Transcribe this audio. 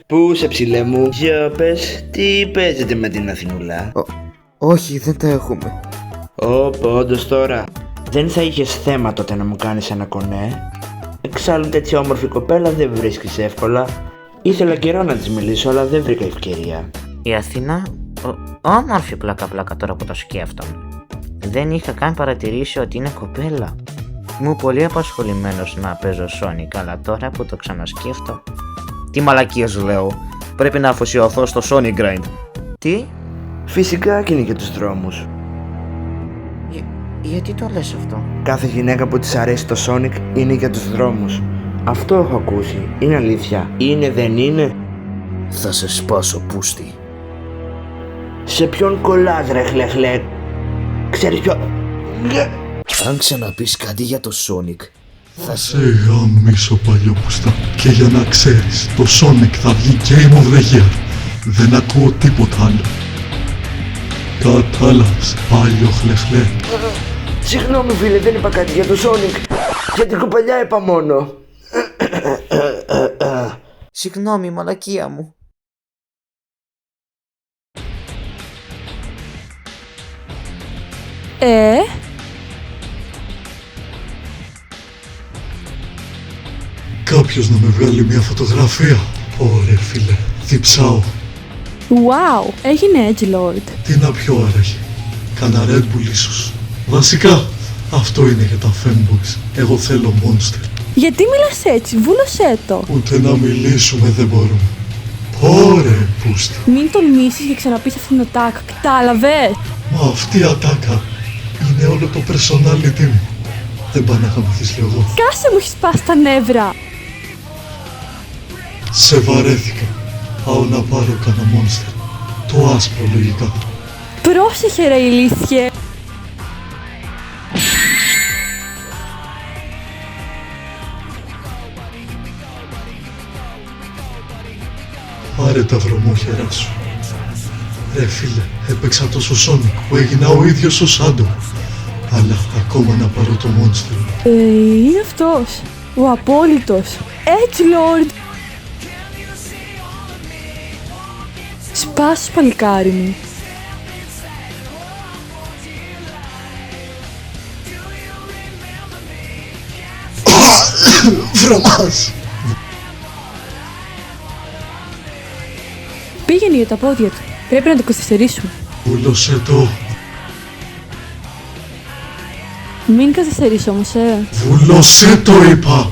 Πού σε ψηλέ μου? Για πες, τι παίζετε με την Αθηνούλα? Όχι, δεν τα έχουμε. Όντως τώρα. Δεν θα είχες θέμα τότε να μου κάνεις ένα κονέ? Εξάλλου τέτοια όμορφη κοπέλα δεν βρίσκεις εύκολα. Ήθελα καιρό να της μιλήσω, αλλά δεν βρήκα ευκαιρία. Η Αθηνά, όμορφη πλάκα τώρα που το σκέφτομαι. Δεν είχα καν παρατηρήσει ότι είναι κοπέλα. Μου πολύ απασχολημένος να παίζω Sonic, αλλά τώρα που το ξανασκέφτω... Τι μαλακίες λέω, πρέπει να αφοσιωθώ στο Sonic Grind. Τι? Φυσικά και είναι για τους δρόμους. Γιατί το λες αυτό? Κάθε γυναίκα που της αρέσει το Sonic είναι για τους δρόμους. Αυτό έχω ακούσει. Είναι αλήθεια? Είναι, δεν είναι? Θα σε σπάσω, πούστη. Σε ποιον κολλάς ρε χλεχλέ? Ξέρεις ποιο... Αν ξαναπείς κάτι για το Sonic, θα σε γαμίσω παλιόπουστα. Και για να ξέρεις, το Sonic θα βγει Game of the Year. Δεν ακούω τίποτα άλλο. Κατάλαβες, παλιό χλεχλέ. Συγγνώμη φίλε, δεν είπα κάτι για το Sonic. Για την κοπελιά είπα μόνο. Συγγνώμη, μαλακία μου. Κάποιος να με βγάλει μια φωτογραφία. Ωραία φίλε, διψάω. Wow, έγινε Edgelord. Τι να πιω άραγε? Κάνα Red Bull ίσως. Βασικά, αυτό είναι για τα fanboys. Εγώ θέλω Monster. Γιατί μιλάς έτσι, βούλωσέ το. Ούτε να μιλήσουμε δεν μπορούμε. Πόρε πούστα. Μην τολμήσεις και ξαναπείς αυτήν την ατάκα, κατάλαβες? Μα αυτή η ατάκα είναι όλο το personality μου. Δεν πάνε να χαμηθείς λίγο. Κάσε μου, έχεις σπάσει τα νεύρα. Σε βαρέθηκα. Πάω να πάρω κανένα Monster. Το άσπρο λογικά. Πρόσεχε ρε ηλίθιε. Πάρε τα βρωμόχερά σου. Ρε φίλε, έπαιξα τόσο Sonic που έγινα ο ίδιος ο Shadow. Αλλά ακόμα να πάρω το Monster. Είναι αυτός, ο απόλυτος Edgelord. Σπάσου παλικάρι μου. Βρωμάς! Πήγαινε για τα πόδια του, πρέπει να το καθυστερήσουμε. Βούλωσε το. Μην καθυστερείς όμως, Βούλωσε το είπα!